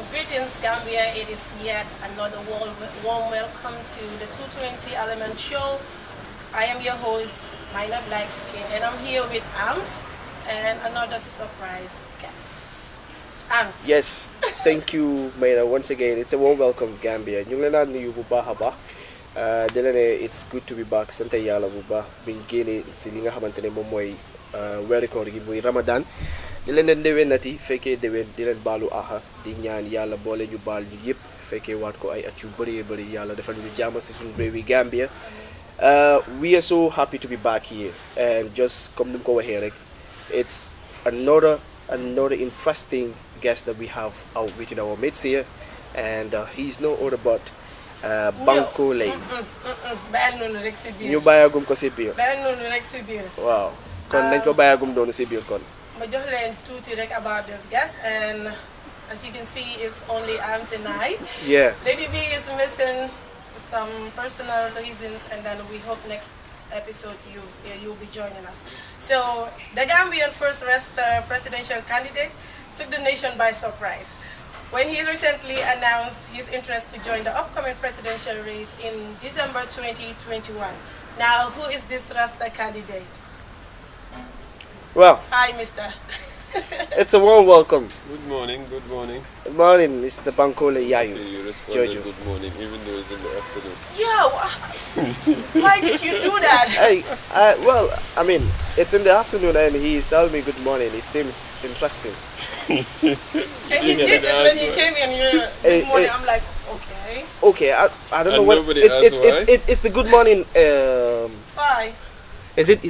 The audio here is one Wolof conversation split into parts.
Greetings, Gambia. It is yet another warm welcome to the 220 Element Show. I am your host, Mina Blackskin, and I'm here with Ams and another surprise guest. Ams. Yes, thank you, Mina. Once again, it's a warm welcome, Gambia. Ñu ngi leen nuyu bu baax a baax. It's good to be back. Sant Yàlla bu baax biñ génnee si li nga xamante ne moom mooy weeru koor gi muy Ramadan. Di leen déwénati fekkee déwén di leen baalu aha di ñaan yàlla boole ñu baal ñu yëpp fekkee waat ko ay at yu bëree bëri yàlla defal ñu jàmm si suñu réew yi Gambia. We are so happy to be back here, and just comme ni mu ko waxee rek, it's another interesting guest that we have out within our midst here, and he's no other but Bankole. ñu bàyyagum ko si biir. Waaw kon nañ ko bàyyagum doonu si biir kon. I just learned tutti about this guest, and as you can see, it's only Ams and I. Yeah. Lady B is missing for some personal reasons, and then we hope next episode you'll be joining us. So the Gambian first presidential candidate took the nation by surprise when he recently announced his interest to join the upcoming presidential race in December 2021. Now, who is this Rasta candidate? Well, hi, Mister. It's a warm welcome. Good morning, good morning. Good morning, Mr. Bankole Yao You responded Jojo. good morning, even though it's in the afternoon. Yeah, why did you do that? Hey, I mean, it's in the afternoon and he's telling me good morning. It seems interesting. And he did this when he came in. Good morning. I'm like, okay. Okay, I don't know what. Nobody asked why? It's the good morning. Why? Is it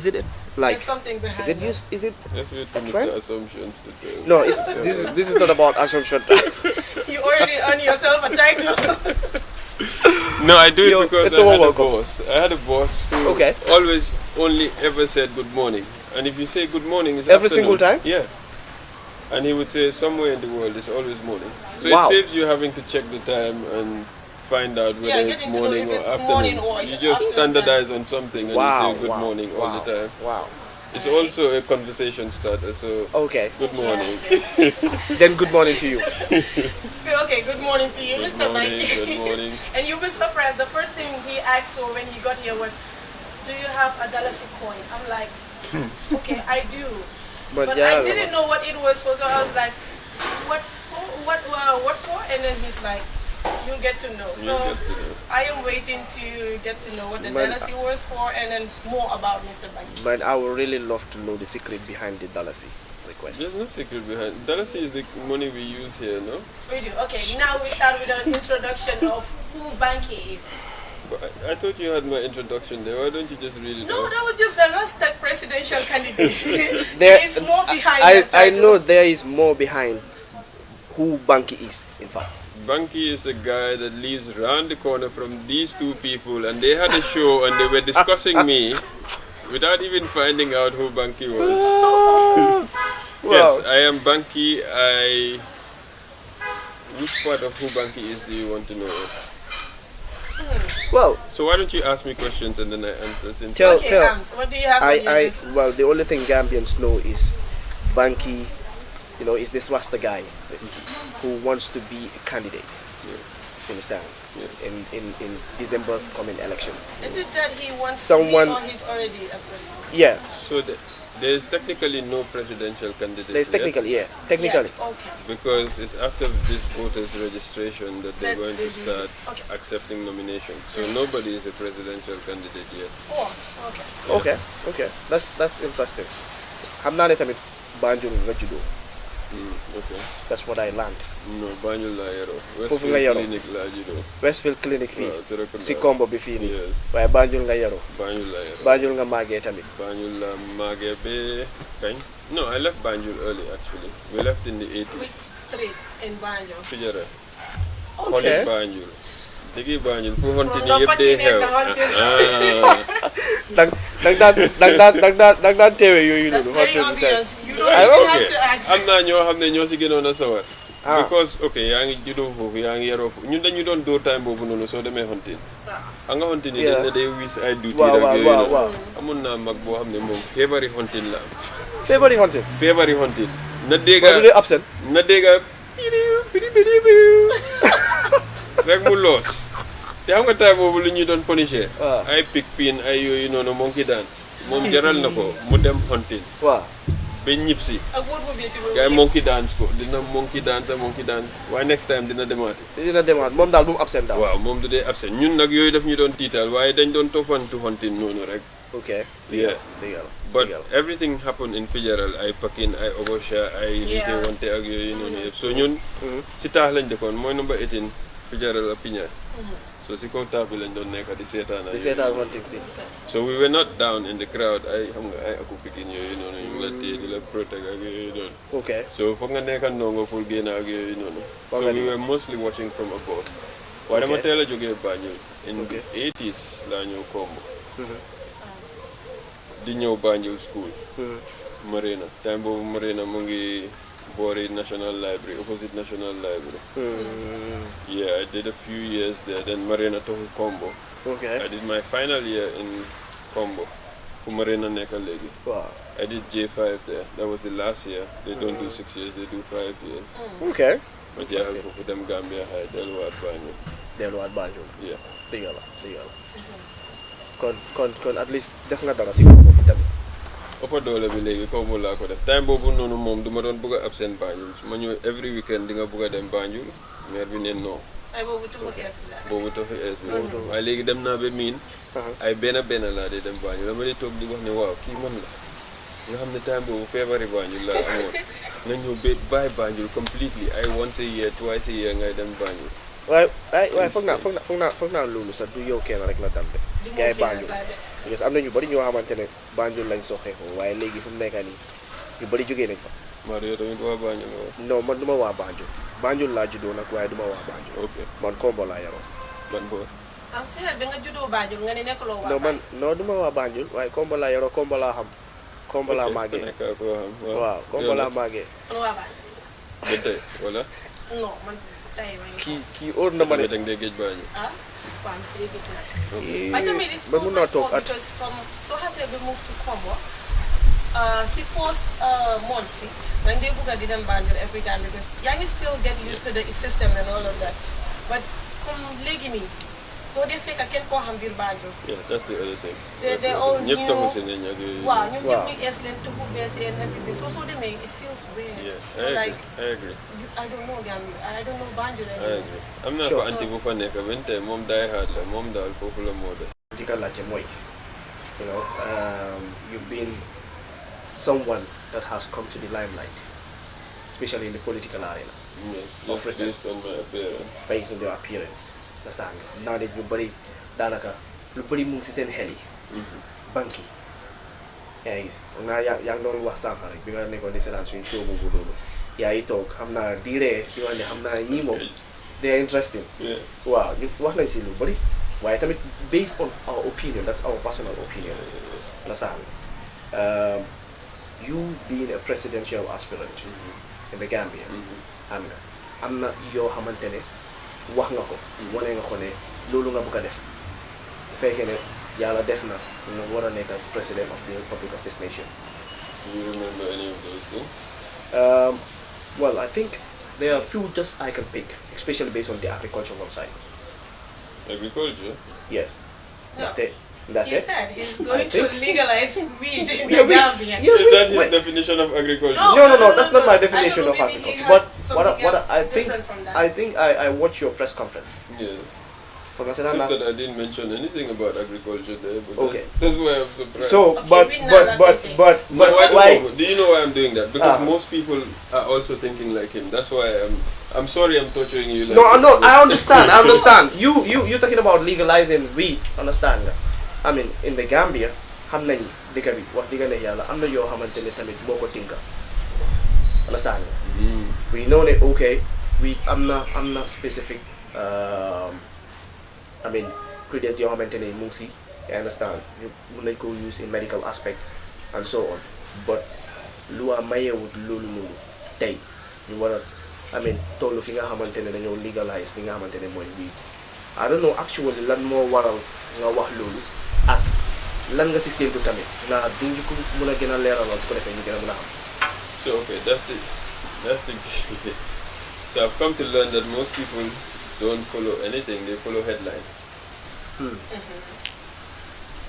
like? There's something behind Is it used? Is it? Let's wait for trend? Mr. Assumptions to tell. No, this is not about assumption. You already earned yourself a title. No, I do it because it's I a had a welcome. boss. I had a boss who always only ever said good morning. And if you say good morning, it's every afternoon. single time. Yeah. And he would say somewhere in the world it's always morning. So Wow. it saves you having to check the time and find out whether it's getting to know morning if or it's afternoon. morning or You just afternoon standardize on something and you say good morning all wow, the time. Wow. It's also a conversation starter, so Okay. good morning. Then good morning to you. Okay, good morning to you, Good Mr. morning, Mikey. good morning. And you'll be surprised. The first thing he asked for when he got here was, "Do you have a Dalasi coin?" I'm like, "Okay, I do." But I didn't know what it was for, so I was like, "What for?" And then he's like, "You'll get to know." So You'll get to know. I am waiting to get to know what the Dalasi was for, and then more about Mr. Baki. But I would really love to know the secret behind the Dalasi request. There's no secret behind. Dalasi is the money we use here, no? We do. Okay, now we start with an introduction of who Banki is. But I thought you had my introduction there. Why don't you just read it No, out? that was just the Rasta presidential candidate. There There is more behind that I title. know there is more behind who Banki is, in fact. Banky is a guy that lives around the corner from these two people, and they had a show and they were discussing me without even finding out who Banky was. Yes, I am Banky. Which part of who Banky is do you want to know? Well, So why don't you ask me questions and then I answer? Since Okay, Ams, what do you have on your list? well, the only thing Gambians know is Banki, is this Rasta guy who wants to be a candidate. Yeah. You understand? Yeah. In December's coming election. Is it that he wants Someone- to be or he's already a president? Yeah, So there is technically no presidential candidate there's yet, technically, technically. Yet, okay. because it's after this voters registration that they're That going to they do. start Okay. accepting nominations. So nobody is a presidential candidate yet. Oh, okay. Okay. That's interesting. I'm not tamit Banjul nga judo. Okay. That's what I learned. No, Banjul la yaro. Foofu Westfield nga yaro. Clinic la judo. Westfield Clinic fii Waaw, Serekunda. si combo bi fii nii. Yes. waaye Banjul nga yaroo. Banjul la yaro. Banjul nga màggee tamit. Banjul la mage be kañ? No, I left Banjul early actually. We left in the 80s. Which street in Banjo? Fijara. Okay. Honey Banjul. Digi Banjul fu honti From ni yëpp Nopati day nekk xew. Hunting. dang daan teewe yooyu That's noonu. very obvious. You don't I even don't have Okay. to ask. Am naa ñoo xam ne ñoo si gënoon a sawar. Ah. Because yaa ngi juddoo foofu yaa ngi yaroo foofu ñun dañu doon dóor time boobu noonu soo demee hontin. Xam nga hontin yi dañ ne day wis ay duty Waaw, ak yooyu waaw, noonu. waaw. Amoon naa mag boo xam ne moom feebari hontin la am. February hunting. Feebari hontin. Na Why do they dégga absent? na dégga rek mu loos te xam nga time boobu lu ñu doon punisher waaw ay pick pin ay yooyu noonu monkey dance moom jaral na ko mu dem hunting waaw ba ñib si ak wóor bu métti boobu gars yi monkey dance ko dina monkey dance waaye next time dina demaati dina demaat moom daal bu mu absent daal waaw moom du dee absent ñun nag yooyu daf ñu doon tiital waaye dañ doon toppantu hunting noonu rek ok yeah dëgg la but everything happened in Fijaral ay Pakin ay Obosha ay Lite wante ak yooyu noonu yëpp so ñun si taax lañ dëkkoon mooy number 18 Fijaral a Piña so si kaw taax bi lañ doon nekk di seetaan hunting si so we were not down in the crowd ay xam nga ay aku Pikin yooyu noonu ñu ngi la téye di la protect ak yooyu noonu ok so foog nga nekk ndongo pour génn ak yooyu noonu so we were mostly watching from above waaye dama teel a jógee Banjul in the 80s laa ñëw Kombo di ñëw Banjul school Marina time boobu Marina mu ngi boori National Library opposite National Library yeah I did a few years there then Marina toxu Kombo I did my final year in Kombo fu Marina nekk léegi I did J5 there that was the last year they don't do 6 years they do 5 years ok ma jeexal foofu dem Gambia High delluwaat Banjul yeah dëgg la kon at least def nga dara si Kombo fi tamit ëppa doole bi léegi Kombo laa ko def time boobu noonu moom du ma doon bëgg a absent Banjul su ma ñëw every weekend di nga bëgg a dem Banjul maire bi neen non ay boobu tuxu ees bi la boobu taxu ees bi waaye léegi dem naa ba miin ay benn laa dee dem Banjul dama di toog di wax ne waaw kii man la nga xam ne time boobu feebari Banjul laa amoon nga ñëw ba bàyyi Banjul completely ay once a year twice a year ngay dem Banjul waaye foog naa loolu sax du yow kenn rek la dal de gars yi Banjul parce que am na ñu bëri ñoo xamante ne Banjul lañ soxee ko waaye léegi fu mu nekk nii ñu bëri jógee nañ fa maa yow tamit waa Banjul non man du ma waa Banjul laa juddoo nag waaye du ma waa Banjul man Kombo laa yaroo ban boor am su fekkee ba nga juddoo Banjul nga ne nekkuloo waa non du ma waa Banjul waaye Kombo laa yaroo Kombo laa xam Kombo laa màggee waaw Kombo laa màggee kon waa Banjul ba tey wala non man tey kii óor na ma ne dang dee géej Banjul waaw fi dee gis naa but tamit it's mun naa toog at because comme soo xasee ba move to Kombo si first month si da nga dee bëgg a di dem Banjul every time because yaa ngi still get used to the system and all of that but comme léegi nii doo dee fekk kenn koo xam biir Banjul. yeah that's the other thing. they all new ñëpp taxu si nañ ak yooyu. waaw ñoom ñëpp ñu ees leen tuxu bees and everything soo demee it feels weird. yeah I agree. I don't know Gambia I don't know Banjul I agree am naa fa anti bu fa nekk benn tey moom die hard la moom daal foofu la moo des. di ka laajte mooy you know you've been someone that has come to the limelight especially in the political arena. yes based on my appearance. Based on your appearance. understand nga naa ne ñu bëri daanaka lu bëri mu ngi si seen xel yi. banque yi. yaa ngi gis naa yaa ngi doon wax sànq rek bi nga nekkoon di seetaan suñu show boobu noonu yaa ngi toog xam naa di ree di wax ne xam naa ñii moom they are interesting. waaw ñu wax nañ si lu bëri waaye tamit based on our opinion that's our personal opinion. understand nga you being a presidential aspirant in the Gambia. xam nga am na yoo xamante ne wax nga ko. wane nga ko ne loolu nga bëgg a def bu fekkee ne yàlla def na nga war a nekk president of the Republic of this nation. Do you remember any of those things? Well, I think there are a few just I can pick, especially based on the agricultural side. Agriculture? Yes. No. That's He it. said he's going to legalize weed in Yeah, the Gambia. Is that his definition of agriculture? No, that's not my definition of maybe he agriculture. had But something what else I think, different from that. I think I watched your press conference. Yes. For Except that I didn't mention anything about agriculture there, but Okay. that's why I'm surprised. So, Okay, but why? Do you know why I'm doing that? Because most people are also thinking like him. That's why I'm sorry I'm torturing you. Like No, I understand. You talking about legalizing weed? Understand? I mean, in the Gambia, xam nañ dëkk bi wax dëgg yàlla am na yoo xamante ne tamit moo ko tinka. Understand? We know that okay, we am na specific I mean ingredients yoo xamante ne mu ngi si. I understand. You mun nañ ko use in medical aspect and so on. But lu waa mayewut loolu noonu tey ñu war a I mean tollu fi nga xamante ne dañoo legalize li nga xamante ne mooy weed. I don't know actually lan moo waral nga wax loolu ak lan nga si séntu tamit naa duñu ko mën a gën a leeralal su ko defee ñu gën a mën a xam. So okay, that's it. So I've come to learn that most people don't follow anything, they follow headlines.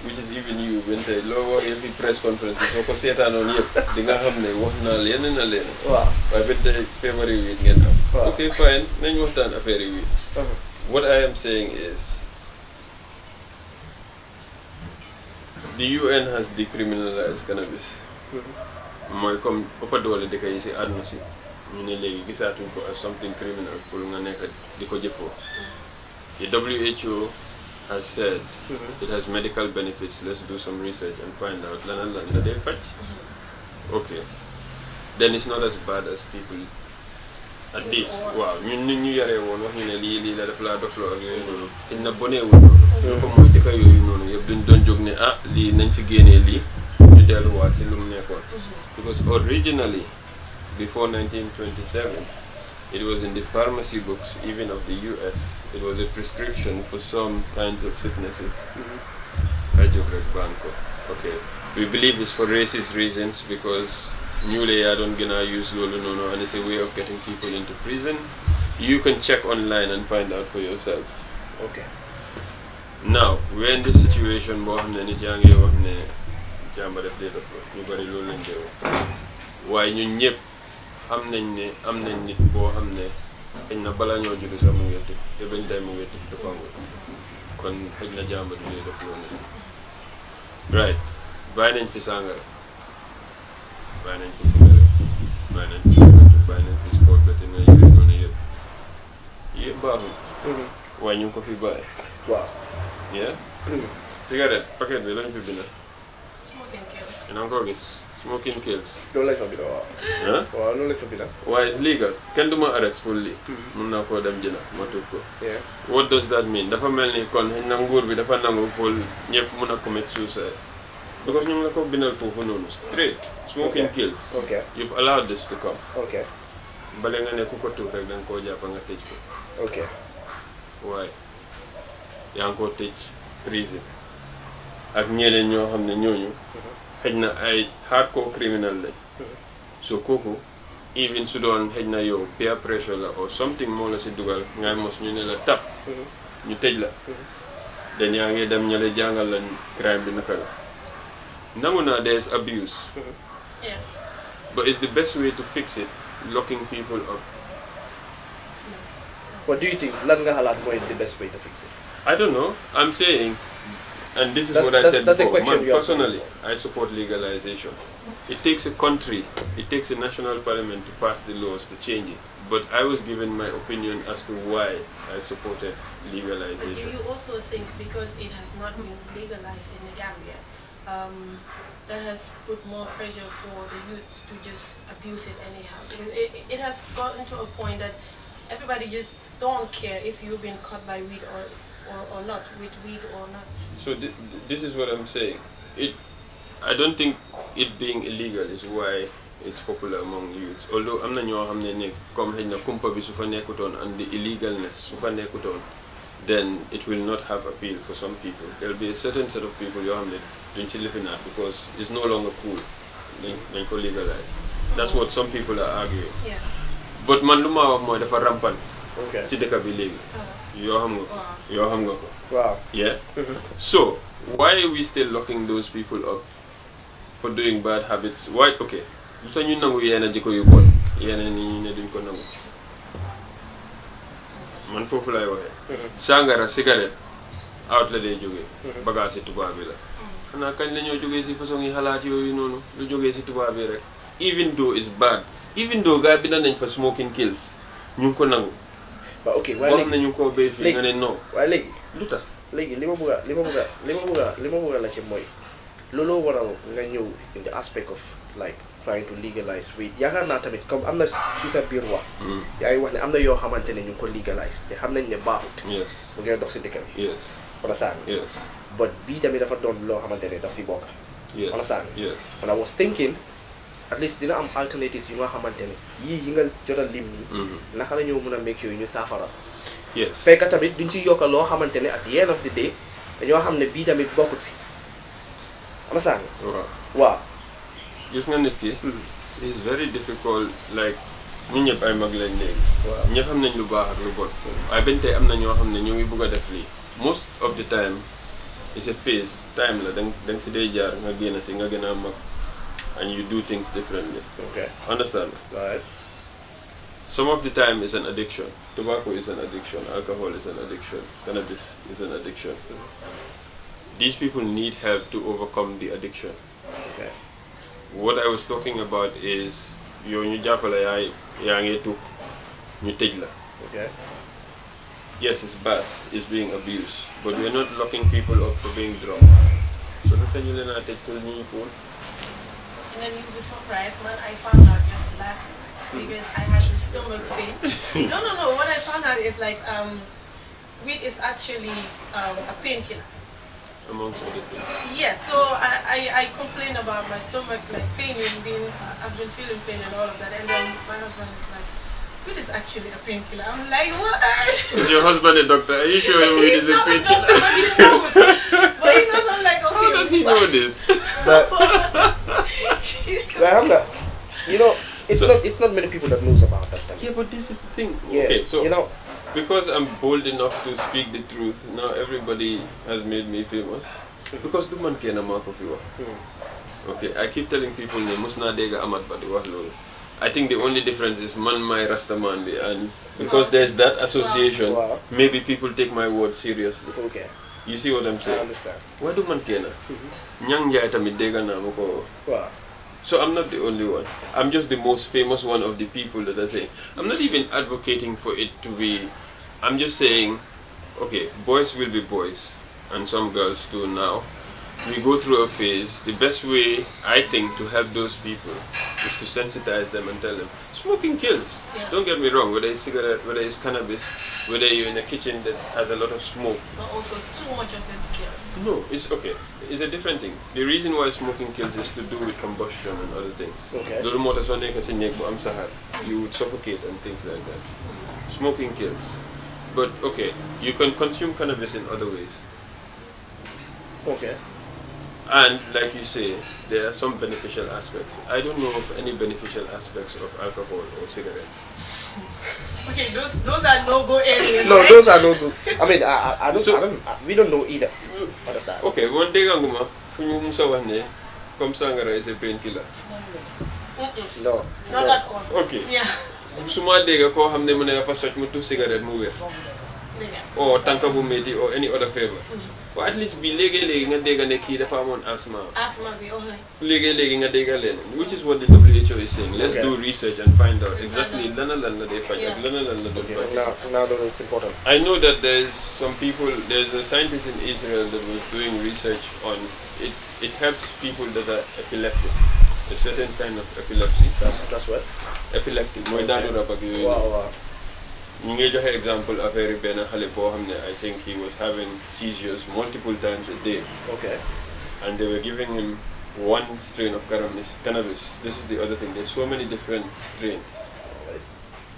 Which is even you when they lower every press conference so ko seetaanoon yëpp di nga xam ne wax naa leneen na leneen. waaw waaye ba tey feebar yi ngeen am. waaw ok fine nañ waxtaan affaire yi. What I am saying is the UN has decriminalized cannabis. mooy comme ëpp doole dëkk yi si àdduna si ñu ne léegi gisaatuñ ko as something criminal pour nga nekk di ko jëfoo. The WHO has said it has medical benefits. Let's do some research and find out. They fetch. Okay. Then it's not as bad as people. At least, wow. You yare won wax ñu ne li la def la dof lo ak yoy nonu. Inna boné wu ñu ko moy dika yoy nonu yeb duñ don jog ne ah li nañ ci génné li ñu delu wat ci lu mu nekkon. Because originally before 1927 it was in the pharmacy books, even of the US. It was a prescription for some kinds of sicknesses. Okay. We believe it's for racist reasons because newly I don't gonna use Lolo Nono and it's a way of getting people into prison. You can check online and find out for yourself. Okay. Now, we're in this situation where why you am nañ nit boo xam ne xëy na balaa ñoo judd sax mu ngi tëj te bañ day mu ngi tëj dafa amul kon xëy na jàmbat bi def loolu right bàyyi nañ fi sàngara bàyyi nañ fi cigarette bàyyi nañ fi cigarette bàyyi nañ fi sport ba te nga yooyu noonu yëpp baaxul waaye ñu ngi ko fi bàyyi waaw yeah cigarette paquet bi lañ fi bind Smoking kills. ina ko gis smoking kills. loolu lañ fa bind waaw. ah waaw loolu lañ fa bind. waaye it's legal kenn du ma arrest pour lii. mun naa koo dem jënd ma tudd ko. what does that mean dafa mel ni kon xëy na nguur bi dafa nangu pour ñëpp mun a commit suicide. because ñu ngi la ko bindal foofu noonu straight. smoking kills. okay you've allowed this to come. okay bale nga ne ku ko tuur rek da nga koo jàpp nga tëj ko. okay waaye yaa ngi koo tëj prison. ak ñeneen ñoo xam ne ñooñu. xëj na ay hardcore criminal lañ. so kooku even su doon xëj na yow peer pressure la or something moo la si dugal ngay mos ñu ne la tap ñu tëj la dañ yaa ngi dem ñale jàngal lañ crime bi naka la nangu naa there's abuse but it's the best way to fix it locking people up. What do you think lan nga xalaat mooy the best way to fix it? I don't know. I'm saying, and this is what I said before, man, personally, I support legalization. It takes a country, it takes a national parliament to pass the laws to change it. But I was given my opinion as to why I supported legalization. But do you also think because it has not been legalized in the Gambia, that has put more pressure for the youth to just abuse it anyhow? Because it has gotten to a point that everybody just don't care if you've been caught by weed or not, with weed or not. So this is what I'm saying. I don't think it being illegal is why it's popular among youths. Although I'm not sure come na kumpa bi su fa nekuton and the illegalness su fa nekuton, then it will not have appeal for some people. There'll be a certain set of people you have to live in that because it's no longer cool. They can legalize. That's what some people are arguing. Yeah. But man luma mo dafa rampant. Okay. Si deka bi legi. Yo xam nga ko. Wow. Yeah. So why are we still locking those people up for doing bad habits? Why? Okay. So ñu nangu yena jiko yu bon yena ni ne duñ ko nangu man fofu lay waxe sangara cigarette out la day joge bagage tuba bi la xana kañ lañu joge ci façon yi xalaat yoyu nonu lu joge ci tuba bi rek even though it's bad even though ga bi nañ fa smoking kills ñu ko nangu ba okay wala nañu ko be fi nga ne non wala legi luta legi lima bëgga la ci moy lolo waral nga ñew in the aspect of like trying to legalize weed yaakaar naa tamit comme am na si sa biir wax yaa ngi wax ne am na yoo xamante ne ñu ngi ko legalize te xam nañ ne baaxut yes bu ngeen dox si dëkk bi yes understand yes but bii tamit dafa doon loo xamante ne daf si bokk yes understand yes and I was thinking at least dina am alternatives yu nga xamante ne yii yi nga jot a lim nii naka la ñoo mën a make yooyu ñu saafara yes fekk tamit duñ si yokka loo xamante ne at the end of the day dañoo xam ne bii tamit bokkut si understand waaw gis nga nit ki it's very difficult like ñun ñëpp ay mag lañ léegi. waaw ñëpp xam nañ lu baax ak lu bon. waaye benn tey am na ñoo xam ne ñu ngi bugg a def lii. most of the time it's a phase time la da nga si day jaar nga génn si nga gën a mag and you do things differently. okay Understand? right Some of the time it's an addiction. Tobacco is an addiction. Alcohol is an addiction. Cannabis is an addiction. These people need help to overcome the addiction. okay What I was talking about is yow ñu jàppale yaa ngi tux ñu tëj la. okay Yes, it's bad. It's being abused. But we're not locking people up for being drunk. So look at you and I take to me. And then you'll be surprised, man. I found out just last night because I had this stomach pain. No. What I found out is like weed is actually a painkiller. Amongst other things. Yes. So I complained about my stomach like pain and being I've been feeling pain and all of that. And then my husband is like, weed is actually a painkiller. I'm like, what? Is your husband a doctor? Are you sure weed is He's a not a painkiller? doctor, but he knows. But he knows. I'm like, okay. How does he know this? but I'm not, you know it's not many people that knows about that thing. Yeah, but this is the thing. Yeah, Okay, so you know because I'm bold enough to speak the truth, now everybody has made me famous. Because the man can mark of you. Okay, I keep telling people ne musna dega amat ba di wax lolu. I think the only difference is man my Rasta man be, and because there's that association, Wow. maybe people take my word seriously. okay You see what I'm I saying? understand Why do man kena? Nyang jay tamit dega na mo ko. wow So I'm not the only one. I'm just the most famous one of the people that are saying. I'm not even advocating for it to be. I'm just saying, okay, boys will be boys, and some girls too now. We go through a phase. The best way, I think, to help those people is to sensitize them and tell them, smoking kills. Yeah. Don't get me wrong, whether it's cigarette, whether it's cannabis, whether you're in a kitchen that has a lot of smoke. But also too much of it kills. No, it's okay. It's a different thing. The reason why smoking kills is to do with combustion and other things. Okay. Little motor so you would suffocate and things like that. Smoking kills. But okay, you can consume cannabis in other ways. okay And like you say, there are some beneficial aspects. I don't know of any beneficial aspects of alcohol or cigarettes. Okay, those are no-go areas. no right? those are no good I mean I don't we don't know either understand Okay, one day guma fuñu musa wax ne comme sangara is a painkiller. no Not at all. Okay. Yeah. Suma dega ko xamne mu ne dafa socc mu tu cigarette mu wér. Yeah. Or tanka bu metti or any other favor. Or at least bi léegi nga dégg ne kii dafa amoon asthma. Asthma be okay. léegi nga dégg leen, which is what the WHO is saying. Let's Okay. do research and find out exactly lan la day faj ak lan la dul okay faj. now that it's important I know that there's some people, there's a scientist in Israel that was doing research on it. It helps people that are epileptic, a certain kind of epilepsy. that's what Epileptic mooy daanu rab ak yooyu. wow ñu ngi joxe exemple affaire benn xale boo xam ne I think he was having seizures multiple times a day, okay and they were giving him one strain of cannabis. This is the other thing. There's so many different strains.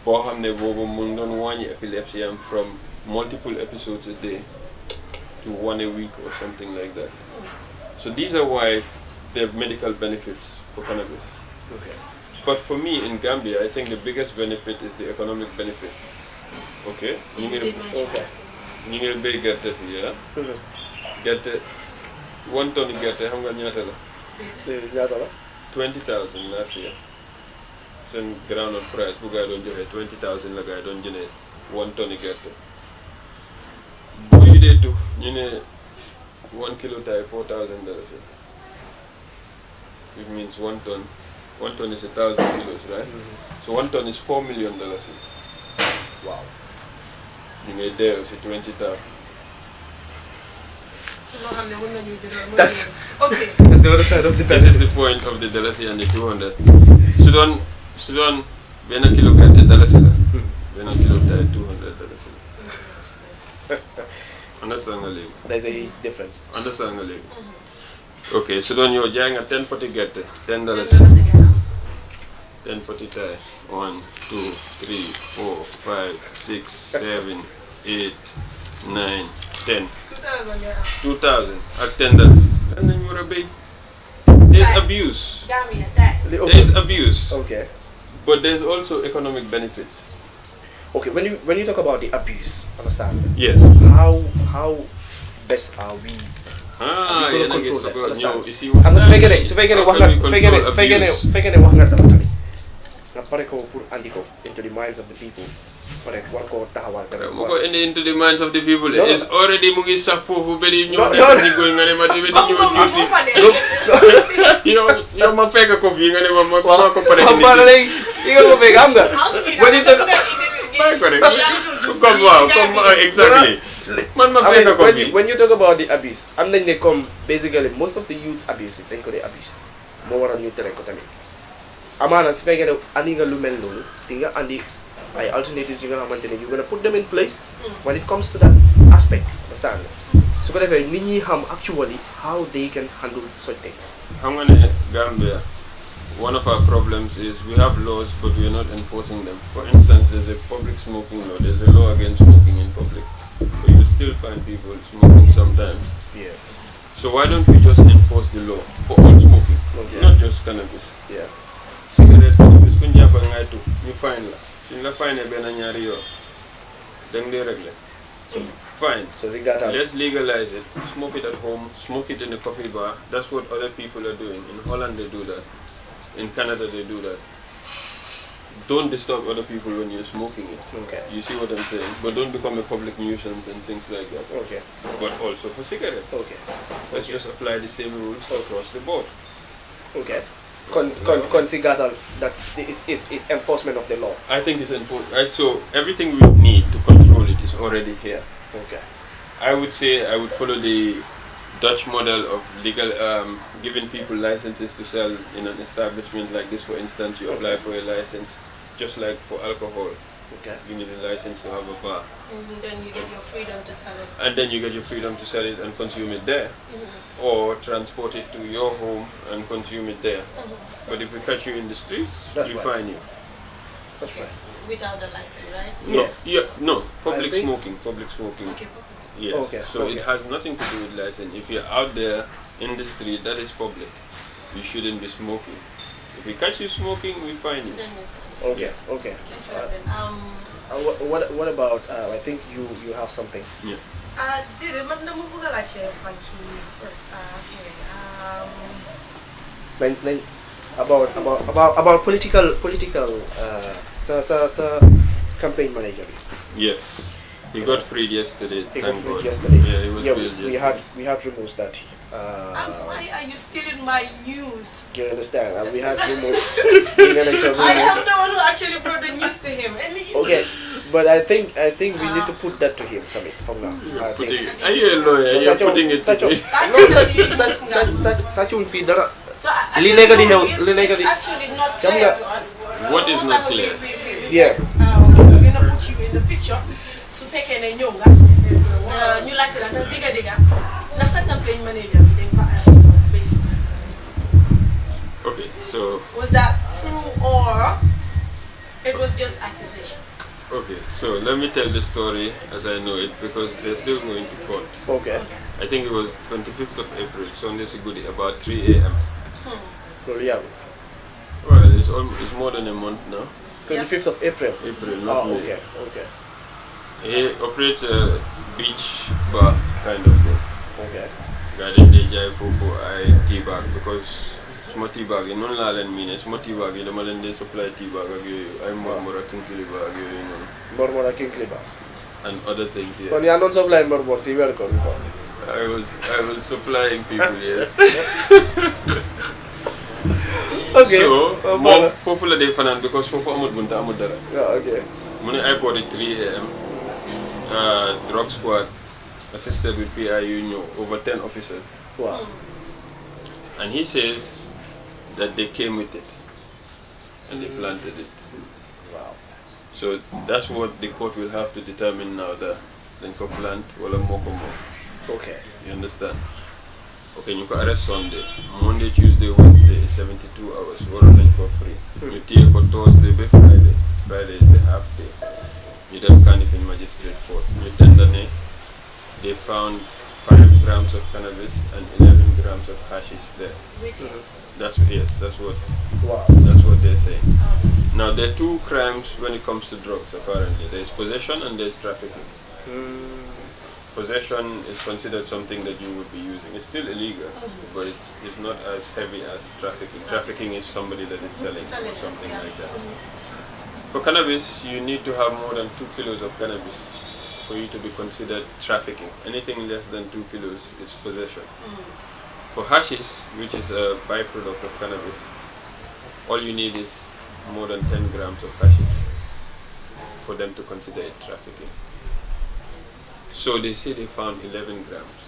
Boo xam ne boobu mu ngi doon wàññi epilepsy am from multiple episodes a day to one a week or something like that. So these are why there are medical benefits for cannabis. okay But for me in Gambia, I think the biggest benefit is the economic benefit. Okay? You did mention. okay ñu ngi béy gerte fii ah. Gerte 1 tonne gerte xam nga ñaata la. ñaata la 20,000 last year. Seen groundnut price bu gaa yi doon joxe 20,000 la gaa yi doon jëndee 1 tonne gerte. bu ñu dee tux ñu ne 1 kilo taay $4,000. It means 1 tonne. 1 tonne is 1,000 kilos, right? So 1 tonne is $4 million. wow You may dare say 20,000. That's- Okay. that's the other side of the This is the point of the dalasi and the 200. Sudan, bena kilo gerte dalasi la. Bena kilo taay $200 la. Understand nga léegi? there's a difference Understand nga léegi? Okay, Sudan yow jaay nga 10 poti gerte, $10. 10 poti taay. 1, 2, 3, 4, 5, 6, 7, 8, 9, 10. 2,000, yeah. 2,000 at $10. And then you were a big. There's Taay. abuse. Gambia, that. There's abuse. okay But there's also economic benefits. Okay, when you talk about the abuse, understand? Yes. How best are we? Yeah, gonna control that, understand? you see I'm not speaking it. So how can we control abuse? Nga pare ko pour andi ko into the minds of the people. Pare war ko taxawal tamit. Moko into the minds of the people. No. It's already mungi safu beri ñu No. ni goy ngane ma di ñu yo ma fekk ko fi ngane ma ko pare Am ni. para lay iga ko fekk am nga. When you talk Exactly. Man ma fekk ko fi. when you talk about the abuse, am nañ ne comme basically most of the youths abuse dañ ko dee abuse. Moo waral ñu tere ko tamit. Amaana su fekkee ne andi nga lu mel noonu di nga andi ay alternatives yu nga xamante ne you're gonna put them in place when it comes to that aspect, understand? Su ko defee nit ñi xam actually how they can handle such things. Xam nga ne Gambia, one of our problems is we have laws but we are not enforcing them. For instance, there's a public smoking law. There's a law against smoking in public, but you still find people smoking sometimes. Yeah. So why don't we just enforce the law for all smoking, not just cannabis? Yeah. Cigarette, cannabis, kun jàpp ngay tu ñu fine la suñ la fine benn ñaari yoon dang dee régler. Fine. So Let's legalize it. Smoke it at home. Smoke it in a coffee bar. That's what other people are doing. In Holland they do that. In Canada they do that. Don't disturb other people when you're smoking it. Okay. You see what I'm saying? But don't become a public nuisance and things like that. Okay. But also for cigarettes. Okay. Let's just apply the same rules across the board. Okay. Consider that is enforcement of the law. I think it's important. Right? So everything we need to control it is already here. Okay. I would say I would follow the Dutch model of legal giving people licenses to sell in an establishment like this. For instance, you apply for a license, just like for alcohol. Okay. You need a license to have a bar. And then you get your freedom to sell it. And then you get your freedom to sell it and consume it there. Or transport it to your home and consume it there. But if we catch you in the streets, That's we right. fine you. That's right. Without the license, right? No, no, public I think- smoking, public smoking. Okay, purpose. Yes. Okay, So it okay. has nothing to do with license. If you're out there in the street, that is public. You shouldn't be smoking. If we catch you smoking, we fine you. Then Okay. Okay. interesting. What about? I think you have something. Yeah. Did it? But no, we got a check first. Okay. Then about political campaign manager. Yes. He got freed yesterday. He got Thank freed God. yesterday. Yeah, he was freed yesterday. we had rumors that. So why are you stealing my news? You understand? We had rumors. We're gonna tell I am rumors. the one who actually brought the news to him, and he's Okay, but I think we need to put that to him from now. I think. Are you a lawyer? You're putting it to me. Such un fi dara. So Li actually, nekk di no, xew, li nekk di- it's actually not Xam clear nga- to us. What is not clear? We Yeah. said, we're gonna put you in the picture. Su fekkee ne ñëw nga ñu laajte la ndax digga ndax sa campaign manager bi dañ ko arrest based on. Okay, so Was that true or it was just accusation? okay, so let me tell the story as I know it because they're still going to court. Okay. I think it was 25th of April, Sunday Sigudi, about 3 a.m. Well, Well, it's more than a month now. 25th of April. April, not May. Okay. Okay. He operates a beach bar kind of thing. Okay. Garden de jai for I tea bag because small tea bag, you know, small tea bag, you know, they supply tea bag, I'm more kinkili bag, you know, Mormora King Clipper. and other things. When Yeah. you are not supplying Mormor, see welcome. I was supplying people, yes. Okay. So, more popular day for because for Amud Bunta Amudara. Yeah, okay. When I bought at 3 a.m., drug squad assisted with PIU, over 10 officers. Wow. And he says that they came with it and they planted it. Wow. So that's what the court will have to determine now, the plant wala moko mo. Okay. You understand? Okay, you can arrest Sunday. Monday, Tuesday, Wednesday is 72 hours. Or for free. You take for Thursday by Friday. Friday is a half day. You then can if in magistrate court. You tender name. They found 5 grams of cannabis and 11 grams of hashish there. That's what Wow. that's what they're saying. Now there are two crimes when it comes to drugs. Apparently, there's possession and there's trafficking. Possession is considered something that you would be using. It's still illegal, but it's not as heavy as trafficking. Trafficking is somebody that is selling or something like that. For cannabis, you need to have more than 2 kilos of cannabis for you to be considered trafficking. Anything less than 2 kilos is possession. For hashish, which is a byproduct of cannabis, all you need is more than 10 grams of hashish for them to consider it trafficking. So they say they found 11 grams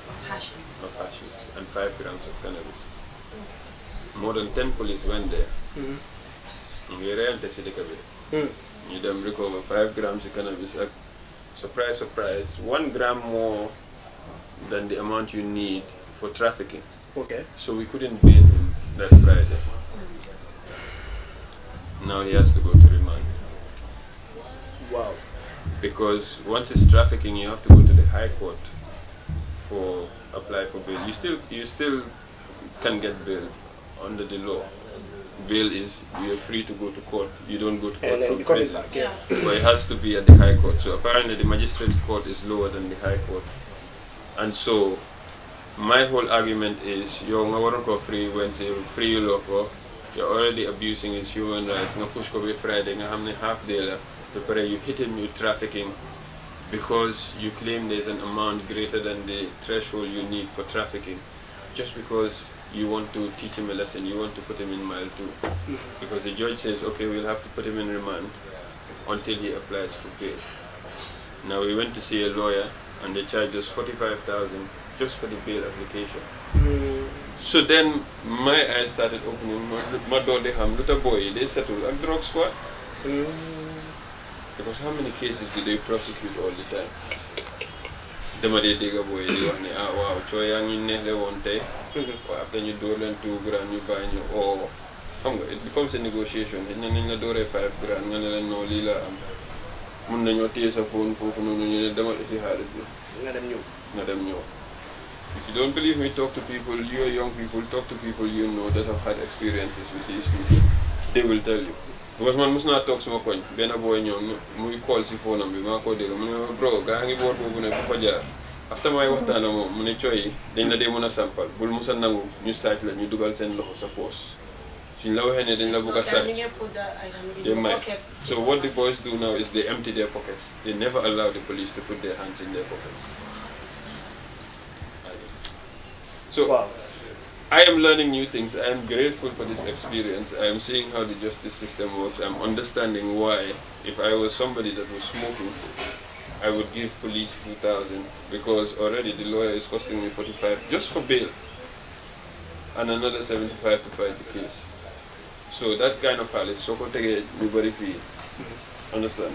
of hashish and 5 grams of cannabis. More than 10 police went there. You then recover 5 grams of cannabis. Surprise, surprise, 1 gram more than the amount you need for trafficking. Okay. So we couldn't bail him that Friday. Now he has to go to remand. Wow. Because once it's trafficking, you have to go to the High Court for apply for bail. You still can get bail under the law. Bail is you're free to go to court. You don't go to court from prison. Back, yeah. But it has to be at the High Court. So apparently the magistrate's court is lower than the High Court. And so my whole argument is you're not free when say free local. You're already abusing his human rights. Nga push ko be Friday, nga hamne half day. You hit him with trafficking because you claim there's an amount greater than the threshold you need for trafficking, just because you want to teach him a lesson, you want to put him in mile 2. Because the judge says, okay, we'll have to put him in remand until he applies for bail. Now we went to see a lawyer and they charged us 45,000 just for the bail application. So then my eyes started opening. My daughter, little boy, they settled a drug squad. Because how many cases do they prosecute all the time? Dema de digga boy, they want to wow, choy yang in they want to after you do learn 2 grand, you buy you or it becomes a negotiation. In the door 5 grand, and no lila mun nañu téye sa phone foofu noonu ñu ne demal si xaalis bi nga dem ñëw. If you don't believe me, talk to people, you young people, talk to people you know that have had experiences with these people. They will tell you. Because man must not talk suma koñ benn boy ñëw muy call si phone am bi maa ko dégg mu ne bro gaa ngi boor boobu ne bu fa jaar after may waxtaan ak moom mu ne coy dañ la dee mën a sampal bul musa nangu ñu sàcc la ñu dugal seen loxo sa poos suñ la waxee ne dañ la bëgg a sàcc they might. So what the boys do now is they empty their pockets. They never allow the police to put their hands in their pockets. So Wow. I am learning new things. I am grateful for this experience. I am seeing how the justice system works. I'm understanding why, if I was somebody that was smoking, I would give police 2,000 because already the lawyer is costing me 45 just for bail and another 75 to fight the case. So that kind of policy, so everybody fee. Understand?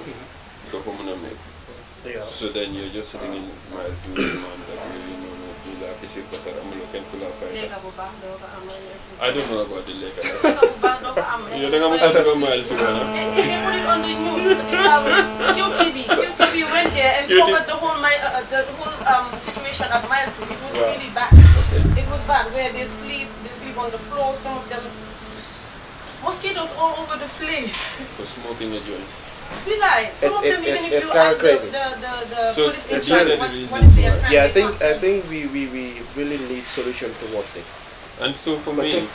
Yeah. So then you're just sitting in my man that really know do that because I'm looking for that fight. I don't know about the lake. You think I'm going to mile to one? They put it on the news. QTV went there and covered the whole situation at mile 2. It was really bad. It was bad where they sleep on the floor. Some of them mosquitoes all over the place. For smoking a joint. We like some of them even if you ask the So police in charge what is their crime. Yeah, I think we really need solution towards it. And so for me,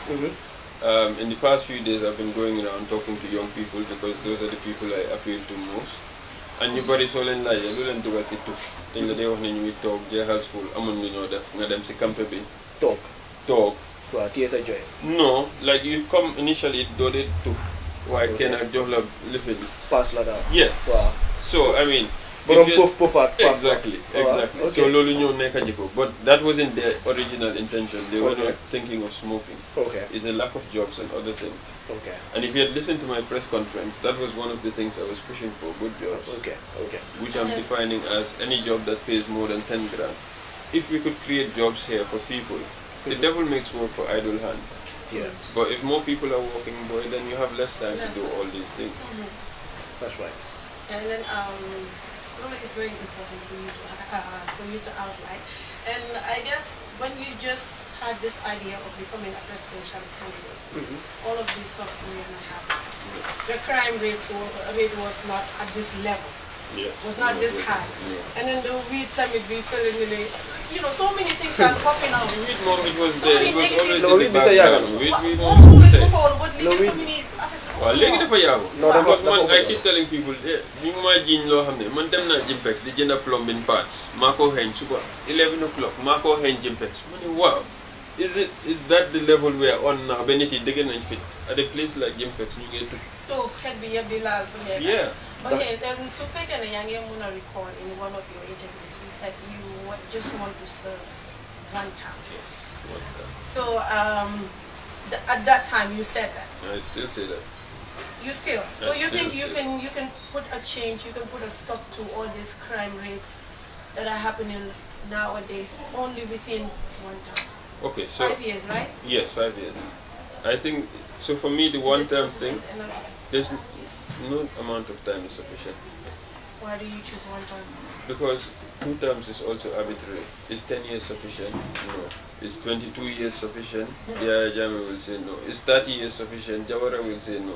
in the past few days I've been going around talking to young people because those are the people I appeal to most. And you body so len like you len dugal ci tuk dañ la day wax ni ñuy tok jéxal school amon lu ñoo def nga dem ci campé bi Talk. Wow, TSA joy. No, like you come initially do it to why can I just living Pass la down. yeah. Wow. So I mean exactly. Okay. So lolu ñoo nekk jiko, but that wasn't their original intention. They were not thinking of smoking. Okay. It's a lack of jobs and other things. Okay. And if you had listened to my press conference, that was one of the things I was pushing for, good jobs. Okay. Which I'm defining as any job that pays more than 10 grand. If we could create jobs here for people, the devil makes work for idle hands. Yeah. But if more people are working, boy, then you have less time to do all these things. That's right. And then it's very important for you to outline. And I guess when you just had this idea of becoming a presidential candidate, all of these stuffs were not happening. The crime rate was not at this level. Yes. Was not this high. Yeah. And then the weed time it be feeling really, so many things are popping out. Weed mom, it was So there. many It was negative- always in the background. Weed mom Always was there. before, but No, we- Waaw léegi dafa yaaw. No, dafa- Because man dafa- I keep telling people ñu ngi maa jiiñ loo xam ne man dem naa Jimpex di jënd plumbing parts maa ko xeeñ suba 11 o'clock maa ko xeeñ Jimpex ma ne waaw is that the level we are on now ba nit yi dëgg nañ fit at a place like Jimpex ñu ngi tukki. So head be yëpp di laal fu nekk. Yeah. But hey, so fekkee ne yaa ngi mën a recall in one of your interviews, you said you just want to serve one town. Yes. What the- So at that time you said that. I still say that. You still. So I you still think you say can put a change, you can put a stop to all these crime rates that are happening nowadays only within one town. Okay, so 5 years, right? yes, 5 years. I think so. For me, the Is one it term thing, sufficient enough? there's no amount of time is sufficient Why do you choose one term? because 2 terms is also arbitrary. Is 10 years sufficient? No. Is 22 years sufficient? Yeah, Jame will say no. Is 30 years sufficient? Jawara will say no.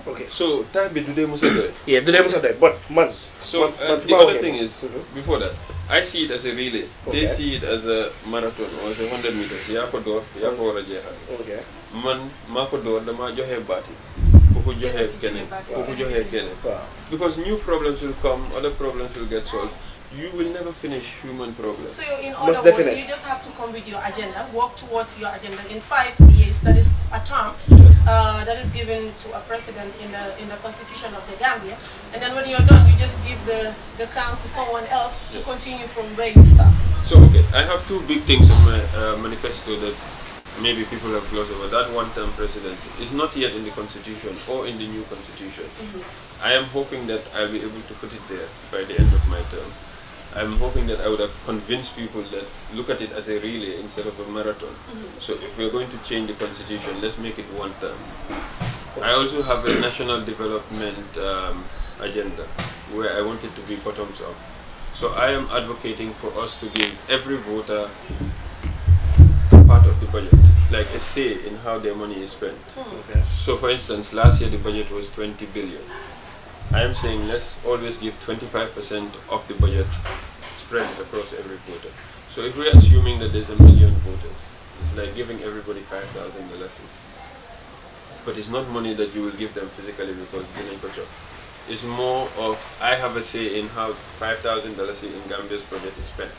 Okay. So time be today must do it. Yeah, the name that, but man. So but the other thing is, Mhm. before that, I see it as a relay. Okay. They see it as a marathon or as a 100 meters. Yako door, yako wara jeexal. Okay. Man mako door dama joxe baati. Kuku joxe kene. Kuku joxe kene. Wow. Because new problems will come, other problems will get solved. You will never finish human problems. So in Most other words, definite. you just have to come with your agenda, work towards your agenda. In 5 years, that is a term that is given to a president in the constitution of the Gambia. And then when you're done, you just give the crown to someone else to continue from where you start. So okay, I have 2 big things in my manifesto that maybe people have glossed over. That one-term presidency is not yet in the constitution or in the new constitution. I am hoping that I'll be able to put it there by the end of my term. I'm hoping that I would have convinced people that look at it as a relay instead of a marathon. So if we're going to change the constitution, let's make it one term. I also have a national development agenda where I want it to be bottoms up. So I am advocating for us to give every voter part of the budget, like a say in how their money is spent. Okay. So for instance, last year the budget was 20 billion. I am saying let's always give 25% of the budget spread across every voter. So if we're assuming that there's 1 million voters, it's like giving everybody $5,000. But it's not money that you will give them physically because you need a job. It's more of I have a say in how $5,000 in Gambia's budget is spent.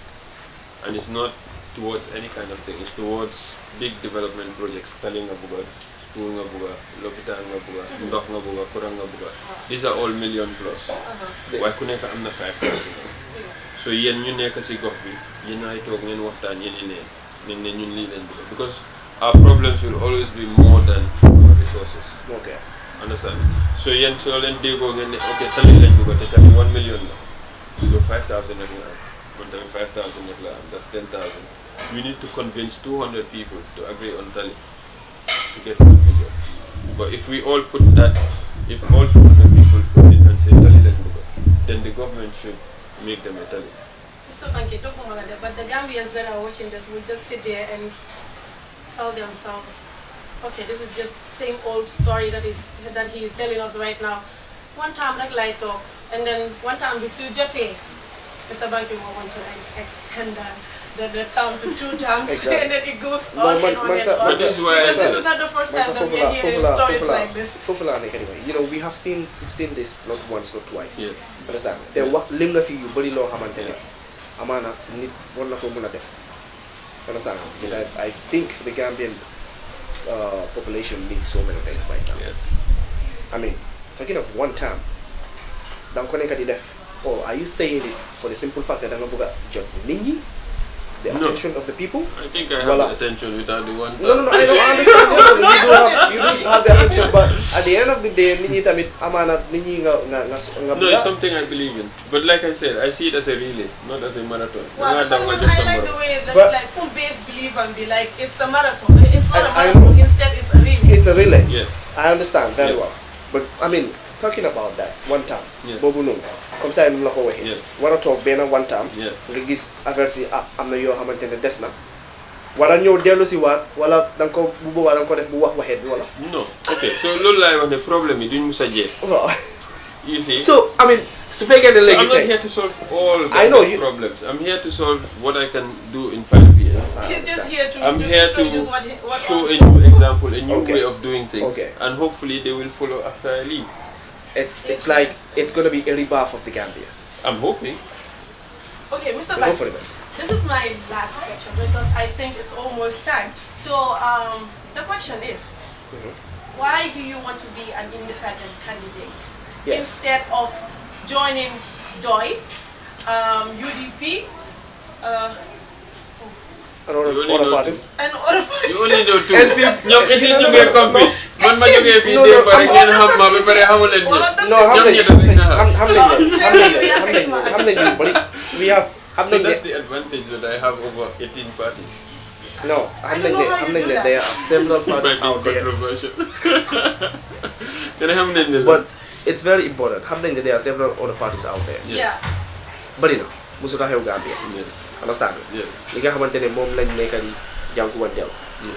And it's not towards any kind of thing, it's towards big development projects, telling about school nga buga, lopitan nga buga, ndox nga buga, kurang nga buga. These are all million plus. Why ku nekk am na 5,000. So yéen ñu nekk si gox bi, yéen ay toog ngeen waxtaan yéen ne ñun lii leen bëgg. Because our problems will always be more than our resources. Okay. Understand? So yéen soo leen déggoo ngeen ne ok tali lañ bëgg te tali 1 million la. So 5,000 rek nga am. Man tamit 5,000 rek la am. That's 10,000. We need to convince 200 people to agree on tali. To get 1 million. But if we all put that, if all 200 people put it and say tali leen bëgg, then the government should make them a tali. Mr. Banky, but the Gambians that are watching this will just sit there and tell themselves, okay, this is just the same old story that he is telling us right now. One time like light talk, and then one time we see Jote. Mr. Banky will want to extend the term to 2 terms, Exactly. and then it goes on and on and on. But this is why I Because this said is not the first time that we are hearing stories like this. Anyway, you know, we have seen this not once, not twice. Yes. Understand? There what lim na fi yu bari lo xamantene amana nit war na ko mëna def. Understand? Because I think the Gambian population needs so many things right now. Yes. I mean, talking of one term, dang ko nekk di def. Or are you saying it for the simple fact that I'm not jot nit ñi? The No. attention of the people? I think I have Voila. the attention without the one. No, I don't understand. You do have the attention, but at the end of the day, nini tamit amana nini nga No, it's something I believe in. But like I said, I see it as a relay, not as a marathon. Well, Nga daw nga I just like the somewhere. way that But- like full-based believe and be like, it's a marathon. It's not a I marathon. know. Instead, it's a relay. It's a relay. Yes. I understand very Yes. well. But I mean, talking about that one time. Yes. boobu noonu comme ça nu la ko waxee. Yes. war a toog benn one time. Yes. nga gis affaire si am na yoo xamante ne des na. wala ñëw dellu si waat wala da nga ko bu boobaa da nga ko def bu wax waxeet bi wala. non ok so loolu laay wax ne problème yi duñ mus a jeex. waaw. you see. so I mean su fekkee ne So léegi I'm not tey. here to solve all I know Gambia's you- problems. I'm here to solve what I can do in 5 years. He's just here to I'm here to introduce what show else. a new example, a new Okay. way of doing things, Okay. and hopefully they will follow after I leave. It's like it's gonna be a rebirth of the Gambia. I'm hoping. Okay, Mr. Go Bank, for the best. this is my last question because I think it's almost time. So the question is, why do you want to be an independent candidate Yes. instead of joining DOI, UDP, And all You only other know parties. and other You parties? only know two. And this- ñoom it is ñu ngi compete. Man ma jógee fii No, no, démb rek I'm- ngeen xam ma ba pare xamu leen All ne. of them No, is- xam Ñoom nañ ñett rek nga xam. xam nañ ñu bari we have xam So nañ that's ne the advantage that I have over 18 parties. no I xam don't nañ know ne how xam you nañ do ne that. there are several It might parties be out there controversial. Can I have nañ ne but it's very important xam nañ ne there are several other parties out there Yeah. bari na musuta xew Gambia Yes. understand Yes. li nga xamante ne moom lañ nekk di jànkuwanteel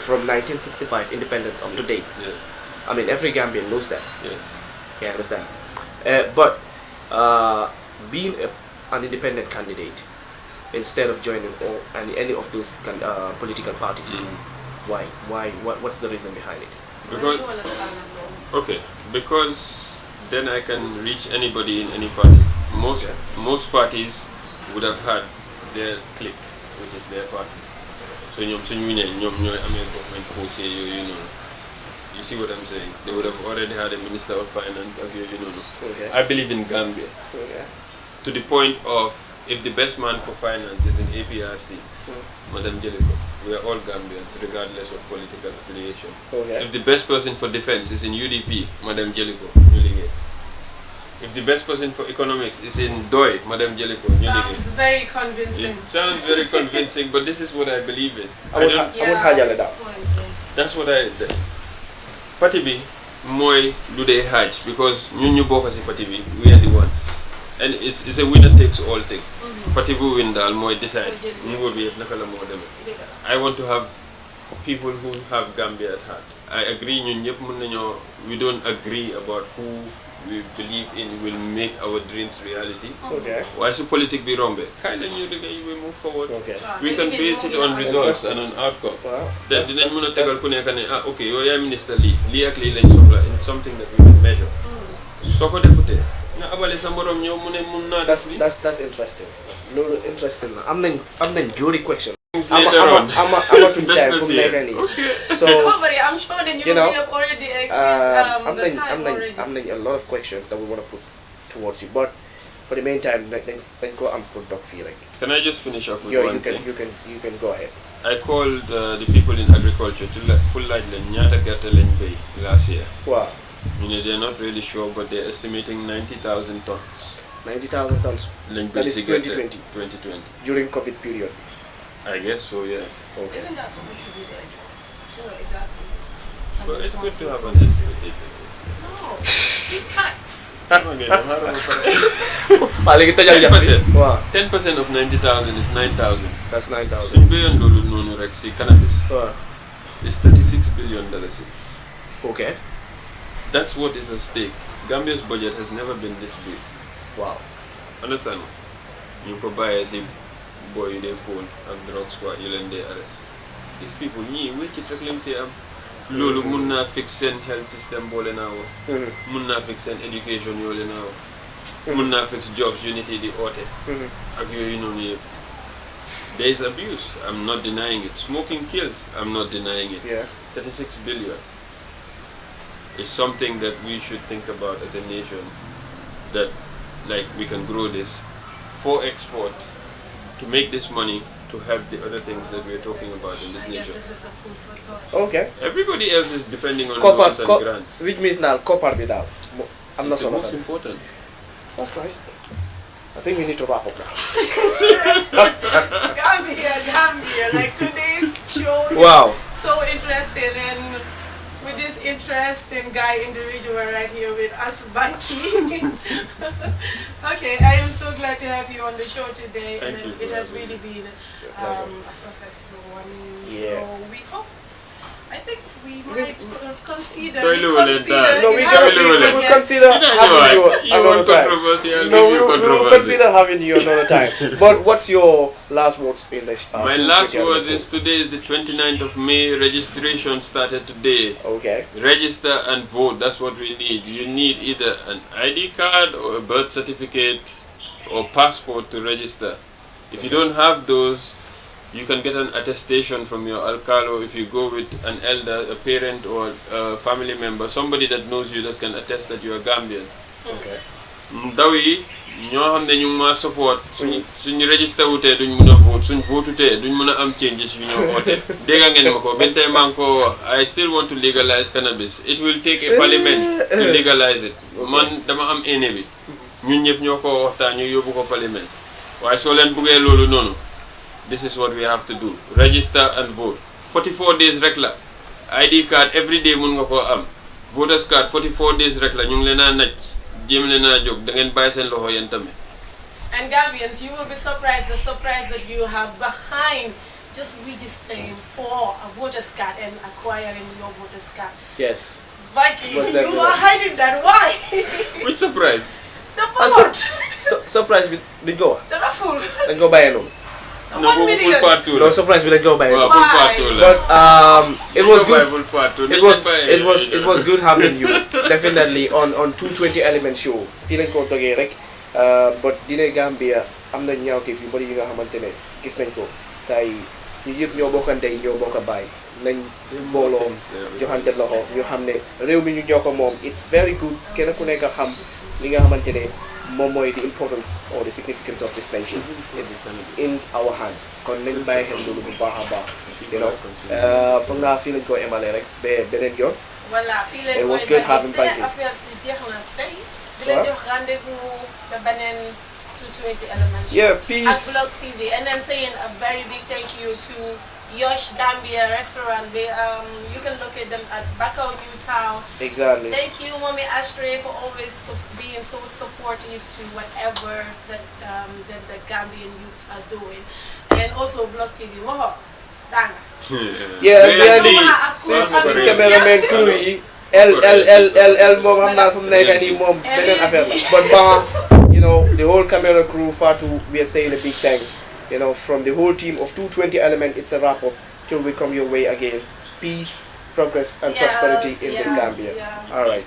from 1965 independence up to date Yes. I mean every Gambian knows that Yes. yeah understand but being an independent candidate instead of joining any of those political parties why what's the reason behind it Why do Because you understand that, though? okay, because then I can reach anybody in any party. Most parties would have had their clique, which is their party. So ñoom suñu winee ñoom ñooy amee government post yooyu noonu. You see what I'm saying? They would have already had a minister of finance ak yooyu noonu. okay I believe in Gambia okay to the point of if the best man for finance is in APRC, Madam Jellico, we are all Gambians regardless of political affiliation. okay If the best person for defense is in UDP, Madam Jellico, Nyulige. If the best person for economics is in DOI, Madam Jellico, Sounds Nyulige. very convincing. It sounds very convincing, but this is what I believe in. I would xaajale daal That's what I. Party bi mooy lu dee xaaj because ñun ñu bokk ci party bi we are the one, and it's a winner takes all thing. Party bu win daal mooy decide nguur bi yëpp naka la moo demee. I want to have people who have Gambia at heart. I agree ñun ñëpp mën nañoo we don't agree about who we believe in will make our dreams reality. okay Waaye su politique bi rombe kaay la ñu liggéey we move forward. okay We can base it on results and on outcome. waaw Then dinañ mën a tegal ku nekk ne ah ok yow yaay ministre lii ak lii lañ soxla in something that we can measure. Soo ko defutee nga abale sa morom ñëw mu ne mun naa def lii. that's interesting loolu interesting na am nañ jury question Later on. amatuñ Best time this fu mu year. nekk nii so Don't worry, I'm sure that you, You know, will have already exceeded the time already. am nañ a lot of questions that we want to put towards you but for the meantime dañ ko am pour dog fii rek Can I just finish off with you one thing? can go ahead I called the people in agriculture to pour laaj leen ñaata gerte lañ béy last year. waaw You know, they're not really sure, but they're estimating 90,000 tons. 90,000 tons Lañ That béy is si gerte 2020. 2020. during COVID period I guess so, yes. okay Isn't that supposed to be their job? To know exactly. how But many it's good tons to have we're an producing. No, it's facts. waaw léegi tëjal jafe 10%. waaw 10% of 90,000 is 9,000. that's 9,000 Suñ béyoon loolu noonu rek si cannabis, waaw it's $36 billion. okay That's what is at stake. Gambia's budget has never been this big. waaw Understand? You ko bàyyee si boy yu dee phone ak drug squad yu leen dee arrest. These people ñii wéccit rek lañ see am. Loolu mun naa fix seen health system boo leen aawoo. Mun naa fix seen education yoo leen aawoo. Mun naa fix jobs yu nit yi di oote. Ak yooyu noonu yëpp. There is abuse. I'm not denying it. Smoking kills. I'm not denying it. yeah 36 billion is something that we should think about as a nation, that like we can grow this for export to make this money to help the other things that we're talking about in this I guess nation. this is a food for thought. okay Everybody else is depending on Copper, loans and grants. which means now copper bi daal am na It's the solo most tamit. important. That's nice. I think we need to wrap up now. Gambia. Like today's show is Wow. so interesting, and we with this interesting guy individual right here with us, Banky. Okay, I am so glad to have you on the show today. Thank and you it has really been a successful one. So we hope. I think we might consider. No, we will will consider having you another time. No, we will consider having you another time. But what's your last words in the My last words is today is the 29th of May. Registration started today. Okay. Register and vote. That's what we need. You need either an ID card or a birth certificate or passport to register. If you don't have those, you can get an attestation from your alcalo if you go with an elder, a parent or a family member, somebody that knows you that can attest that you are Gambian. Okay. Ndaw yi ñoo xam ne ñu ngi ma support suñu register wutee duñ mën a vote suñ vote utee duñ mën a am changes yu ñoo oote dégga ngeen ma ko benn tey maa ngi ko I still want to legalize cannabis. It will take a parliament to legalize it. Man dama am ene bi ñun ñëpp ñoo ko waxtaan ñu yóbbu ko parliament waaye soo leen buggee loolu noonu this is what we have to do. Register and vote. 44 days rek la. ID card every day mun nga ko am. Voters card 44 days rek la ñu ngi leen a naj jéem leen a jóg da ngeen bàyyi seen loxo yéen tamit. And Gambians, you will be surprised the surprise that you have behind just registering for a voters card and acquiring your voters card. Yes. Vicky, you are hiding that. Why? Which surprise? The vote. Surprise with the go. The raffle. Then go buy a no. No, 1 million. No surprise with the go buy a no. Why? But it was good. It It was good having you. Definitely on 220 Element Show. Feeling ko toge rek. But dine Gambia am na ñaawteef yu bari yi nga xamantene gis nañ ko tay ñu yëpp ñoo bokkante ñoo bokk baay nañ mbooloo joxante loxo ñu xam ne réew mi ñu ñoo ko moom it's very good kenn ku nekk xam li nga xamantene moom mooy the importance or the significance of this nation. It's in our hands. Kon nañ bàyyi xel loolu bu baax a baax. You know, foog naa fii lañ ko emale rek ba beneen yoon. Voilà, fii lañ It was koy good having bàyyi Banky. affaire si jeex na tey. Di leen jox rendez-vous the beneen 220 Element Show. Yeah, peace. At Blog TV. And then saying a very big thank you to Yosh Gambia restaurant. You can locate them at Bankole New Town. Exactly. Thank you, Mommy Ashtray, for always being so supportive to whatever that the Gambian youths are doing. And also Blog TV. Moho, Stanga. Yeah, really. Cameraman crew yi L moom xam naa fu mu nekk nii moom beneen affaire la. But you know, the whole camera crew, Fatou, we are saying a big thanks. You know, from the whole team of 220 Element, it's a wrap up till we come your way again. Peace, progress, and prosperity in this Gambia. All right.